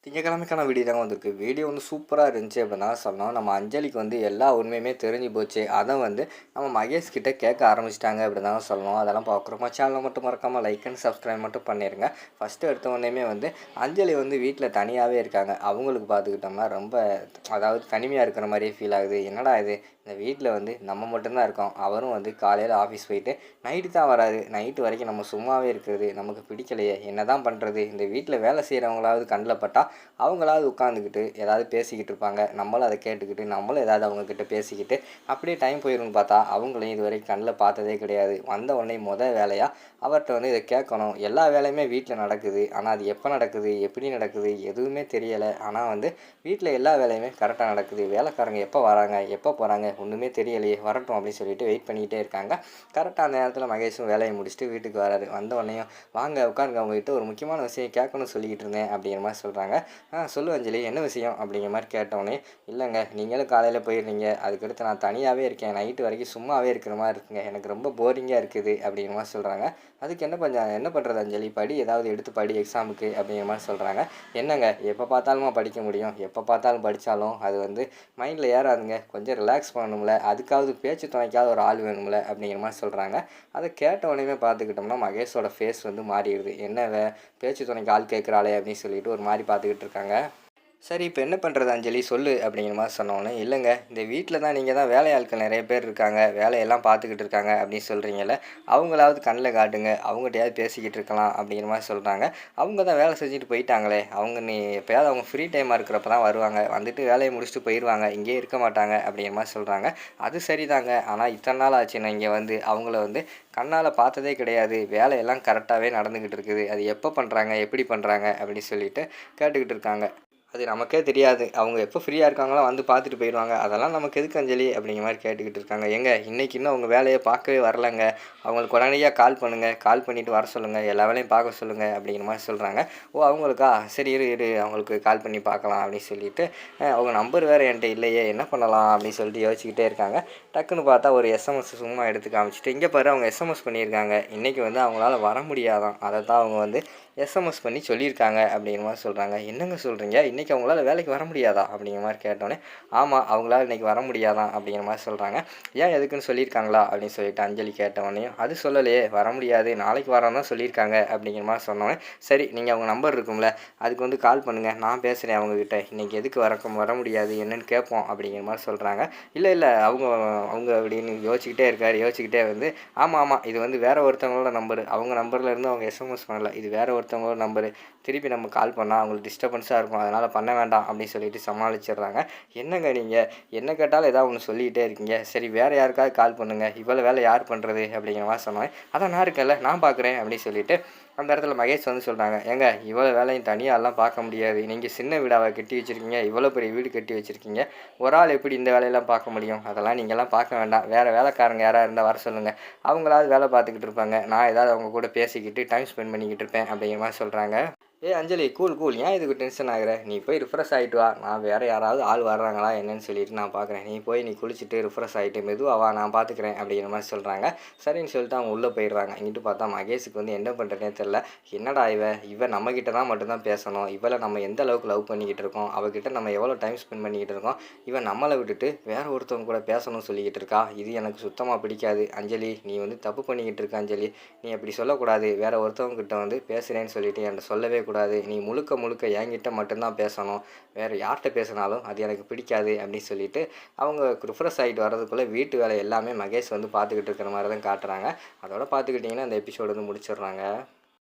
திங்கக்கிழமைக்கான video தாங்க வந்திருக்கு. Video வந்து சூப்பராக இருந்துச்சு அப்படின்னு தான் சொல்லணும். நம்ம அஞ்சலிக்கு வந்து எல்லா உண்மையுமே தெரிஞ்சு போச்சு. அதை வந்து நம்ம மகேஷ் கிட்ட கேட்க ஆரம்பிச்சிட்டாங்க அப்படின்னு தான் சொல்லணும். அதெல்லாம் பார்க்குறோமா சேனலை மட்டும் மறக்காமல் லைக் அண்ட் சப்ஸ்கிரைப் மட்டும் பண்ணிடுங்க. ஃபஸ்ட்டு எடுத்த உடனேயுமே வந்து அஞ்சலி வந்து வீட்டில் தனியாகவே இருக்காங்க. அவங்களுக்கு பார்த்துக்கிட்டோம்னா ரொம்ப அதாவது தனிமையாக இருக்கிற மாதிரியே ஃபீல் ஆகுது. என்னடா இது, இந்த வீட்டில் வந்து நம்ம மட்டும்தான் இருக்கோம். அவரும் வந்து காலையில் ஆஃபீஸ் போயிட்டு நைட்டு தான் வராது. நைட்டு வரைக்கும் நம்ம சும்மாவே இருக்கிறது நமக்கு பிடிக்கலையே, என்ன தான் பண்ணுறது. இந்த வீட்டில் வேலை செய்கிறவங்களாவது கண்ணில் பட்டால் அவங்களாவது உட்காந்துக்கிட்டு ஏதாவது பேசிக்கிட்டு இருப்பாங்க. நம்மளும் அதை கேட்டுக்கிட்டு நம்மளும் ஏதாவது அவங்கக்கிட்ட பேசிக்கிட்டு அப்படியே டைம் போயிடும்னு பார்த்தா அவங்களையும் இது வரைக்கும் கண்ணில் பார்த்ததே கிடையாது. வந்த உடனே வேலையாக அவர்கிட்ட வந்து இதை கேட்கணும். எல்லா வேலையுமே வீட்டில் நடக்குது. ஆனால் அது எப்போ நடக்குது, எப்படி நடக்குது எதுவுமே தெரியலை. ஆனால் வந்து வீட்டில் எல்லா வேலையுமே கரெக்டாக நடக்குது. வேலைக்காரங்க எப்போ வராங்க, எப்போ போகிறாங்க ஒன்றுமே தெரியலையே, வரட்டும் அப்படின்னு சொல்லிட்டு வெயிட் பண்ணிக்கிட்டே இருக்காங்க. கரெக்டாக அந்த நேரத்தில் மகேஷும் வேலையை முடிச்சுட்டு வீட்டுக்கு வராரு. வந்த உடனேயும் வாங்க உட்காருங்க, அவங்ககிட்ட ஒரு முக்கியமான விஷயம் கேட்கணும்னு சொல்லிக்கிட்டு இருந்தேன் அப்படிங்கிற மாதிரி சொல்கிறாங்க. சொல்லு அஞ்சலி, என்ன விஷயம் அப்படிங்கிற மாதிரி கேட்டோடனே, இல்லைங்க நீங்களும் காலையில் போயிடுறீங்க, அதுக்கடுத்து நான் தனியாகவே இருக்கேன், நைட்டு வரைக்கும் சும்மாவே இருக்கிற மாதிரி இருக்குங்க, எனக்கு ரொம்ப போரிங்காக இருக்குது அப்படிங்கிற மாதிரி சொல்கிறாங்க. அதுக்கு என்ன பண்ணுறது அஞ்சலி, படி, ஏதாவது எடுத்து படி எக்ஸாமுக்கு அப்படிங்கிற மாதிரி சொல்கிறாங்க. என்னங்க எப்போ பார்த்தாலுமா படிக்க முடியும், எப்போ பார்த்தாலும் படித்தாலும் அது வந்து மைண்டில் ஏறாதுங்க, கொஞ்சம் ரிலாக்ஸ் பண்ணணும்ல, அதுக்காவது பேச்சு துணைக்காவது ஒரு ஆள் வேணும்ல அப்படிங்கிற மாதிரி சொல்கிறாங்க. அதை கேட்ட உடனே பார்த்துக்கிட்டோம்னா மகேஷோட ஃபேஸ் வந்து மாறிடுது. என்ன பேச்சு துணைக்கு ஆள் கேட்குறாளே அப்படின்னு சொல்லிட்டு ஒரு மாதிரி பார்த்துக்கிட்டு இருக்காங்க. சரி இப்போ என்ன பண்ணுறது அஞ்சலி சொல்லு அப்படிங்கிற மாதிரி சொன்னோன்னே, இல்லைங்க இந்த வீட்டில் தான் நீங்கள் தான் வேலையாட்கள் நிறைய பேர் இருக்காங்க, வேலையெல்லாம் பார்த்துக்கிட்டு இருக்காங்க அப்படின்னு சொல்கிறீங்கல்ல, அவங்களாவது கண்ணில் காட்டுங்க, அவங்ககிட்டயாவது பேசிக்கிட்டு இருக்கலாம் அப்படிங்கிற மாதிரி சொல்கிறாங்க. அவங்க தான் வேலை செஞ்சுட்டு போயிட்டாங்களே, அவங்க நீ எப்போயாவது அவங்க ஃப்ரீ டைமாக இருக்கிறப்ப தான் வருவாங்க, வந்துட்டு வேலையை முடிச்சுட்டு போயிடுவாங்க, இங்கேயே இருக்க மாட்டாங்க அப்படிங்கிற மாதிரி சொல்கிறாங்க. அது சரிதாங்க, ஆனால் இத்தனை நாள் ஆச்சு நான் இங்கே வந்து அவங்கள வந்து கண்ணால் பார்த்ததே கிடையாது, வேலையெல்லாம் கரெக்டாகவே நடந்துக்கிட்டு இருக்குது, அது எப்போ பண்ணுறாங்க எப்படி பண்ணுறாங்க அப்படின்னு சொல்லிட்டு கேட்டுக்கிட்டு இருக்காங்க. அது நமக்கே தெரியாது. அவங்க எப்போ ஃப்ரீயாக இருக்காங்களோ வந்து பார்த்துட்டு போயிடுவாங்க. அதெல்லாம் நமக்கு எதுக்கு அஞ்சலி அப்படிங்கிற மாதிரி கேட்டுக்கிட்டு இருக்காங்க. ஏங்க இன்றைக்கி இன்னும் அவங்க வேலையை பார்க்கவே வரலங்க. அவங்களுக்கு உடனடியாக கால் பண்ணுங்கள், கால் பண்ணிவிட்டு வர சொல்லுங்கள், எல்லா வேலையும் பார்க்க சொல்லுங்கள் அப்படிங்கிற மாதிரி சொல்கிறாங்க. ஓ அவங்களுக்கா, சரி இரு இரு அவங்களுக்கு கால் பண்ணி பார்க்கலாம் அப்படின்னு சொல்லிட்டு, அவங்க நம்பர் வேறு என்கிட்ட இல்லையே, என்ன பண்ணலாம் அப்படின்னு சொல்லிட்டு யோசிச்சுக்கிட்டே இருக்காங்க. டக்குன்னு பார்த்தா ஒரு எஸ்எம்எஸ் சும்மா எடுத்து காமிச்சிட்டு, இங்கே பாரு அவங்க எஸ்எம்எஸ் பண்ணியிருக்காங்க, இன்றைக்கி வந்து அவங்களால வர முடியாதான், அதை தான் அவங்க வந்து எஸ்எம்எஸ் பண்ணி சொல்லியிருக்காங்க அப்படிங்கிற மாதிரி சொல்கிறாங்க. என்னங்க சொல்கிறீங்க, இன்றைக்கி அவங்களால வேலைக்கு வர முடியாதா அப்படிங்கிற மாதிரி கேட்டோன்னே, ஆமாம் அவங்களால இன்றைக்கி வர முடியாதான் அப்படிங்கிற மாதிரி சொல்கிறாங்க. ஏன் எதுக்குன்னு சொல்லியிருக்காங்களா அப்படின்னு சொல்லிட்டு அஞ்சலி கேட்டவொடனேயும், அது சொல்லலையே, வர முடியாது நாளைக்கு வரோன்னு தான் சொல்லியிருக்காங்க அப்படிங்கிற மாதிரி சொன்னோன்னே, சரி நீங்கள் அவங்க நம்பர் இருக்கும்ல அதுக்கு வந்து கால் பண்ணுங்கள், நான் பேசுகிறேன் அவங்கக்கிட்ட, இன்றைக்கி எதுக்கு வர முடியாது என்னென்னு கேட்போம் அப்படிங்கிற மாதிரி சொல்கிறாங்க. இல்லை இல்லை அவங்க அவங்க அப்படின்னு யோசிச்சுக்கிட்டே இருக்கார். யோசிச்சுக்கிட்டே வந்து ஆமாம் இது வந்து வேறு ஒருத்தவங்களோட நம்பரு, அவங்க நம்பரில் இருந்து அவங்க எஸ்எம்எஸ் பண்ணலை, இது வேறு ஒருத்தவங்களோட நம்பரு, திருப்பி நம்ம கால் பண்ணால் அவங்களுக்கு டிஸ்டர்பன்ஸாக இருக்கும், அதனால் பண்ண வேண்டாம் அப்படின்னு சொல்லிட்டு சமாளிச்சிடுறாங்க. என்னங்க நீங்கள் என்ன கேட்டாலும் ஏதாவது ஒன்று சொல்லிக்கிட்டே இருக்கீங்க, சரி வேறு யாருக்காவது கால் பண்ணுங்கள், இவ்வளோ வேலை யார் பண்ணுறது அப்படிங்கிற மாதிரி சொன்னேன். அதான் நான் இருக்கேன்ல நான் பார்க்குறேன் அப்படின்னு சொல்லிட்டு அந்த இடத்துல மகேஷ் வந்து சொல்கிறாங்க. ஏங்க இவ்வளோ வேலையும் தனியாலாம் பார்க்க முடியாது, நீங்கள் சின்ன வீடாவை கட்டி வச்சுருக்கீங்க, இவ்வளோ பெரிய வீடு கட்டி வச்சுருக்கீங்க, ஒரு ஆள் எப்படி இந்த வேலையெல்லாம் பார்க்க முடியும், அதெல்லாம் நீங்கள்லாம் பார்க்க வேண்டாம், வேறு வேலைக்காரங்க யாராக இருந்தால் வர சொல்லுங்கள், அவங்களாவது வேலை பார்த்துக்கிட்டு இருப்பாங்க, நான் ஏதாவது அவங்க கூட பேசிக்கிட்டு டைம் ஸ்பெண்ட் பண்ணிக்கிட்டு இருப்பேன் அப்படிங்கிற மாதிரி சொல்கிறாங்க. அஞ்சலி கூல் கூல், ஏன் இதுக்கு டென்ஷன் ஆகுற, நீ போய் ரிஃப்ரெஷ் ஆகிட்டு வா, நான் வேறு யாராவது ஆள் வர்றாங்களா என்னன்னு சொல்லிட்டு நான் பார்க்குறேன், நீ போய் நீ குளிச்சுட்டு ரிஃப்ரெஷ் ஆகிட்டு மெதுவாக வா, நான் பார்த்துக்கிறேன் அப்படிங்கிற மாதிரி சொல்கிறாங்க. சரின்னு சொல்லிட்டு அவங்க உள்ளே போயிடுறாங்க. இங்கிட்டு பார்த்தா மகேஷுக்கு வந்து என்ன பண்ணுறதுனே தெரில. என்னடா இவன் நம்மக்கிட்ட தான் மட்டும்தான் பேசணும், இவளை நம்ம எந்த அளவுக்கு லவ் பண்ணிக்கிட்டு இருக்கோம், அவகிட்ட நம்ம எவ்வளோ டைம் ஸ்பெண்ட் பண்ணிக்கிட்டு இருக்கோம், இவன் நம்மளை விட்டுட்டு வேறு ஒருத்தவங்க கூட பேசணும்னு சொல்லிக்கிட்டு இருக்கா, இது எனக்கு சுத்தமாக பிடிக்காது. அஞ்சலி நீ வந்து தப்பு பண்ணிக்கிட்டு இருக்க அஞ்சலி, நீ அப்படி சொல்லக்கூடாது, வேறு ஒருத்தவங்ககிட்ட வந்து பேசுகிறேன்னு சொல்லிட்டு என்கிட்ட சொல்லவே கூடாது, நீ முழுக்க முழுக்க என்கிட்ட மட்டும்தான் பேசணும், வேறு யார்கிட்ட பேசினாலும் அது எனக்கு பிடிக்காது அப்படின்னு சொல்லிட்டு அவங்க ரிஃப்ரெஷ் ஆகிட்டு வர்றதுக்குள்ளே வீட்டு வேலை எல்லாமே மகேஷ் வந்து பார்த்துக்கிட்டு இருக்கிற மாதிரி தான் காட்டுறாங்க. அதோட பார்த்துக்கிட்டிங்கன்னா அந்த எபிசோடு வந்து முடிச்சிடுறாங்க.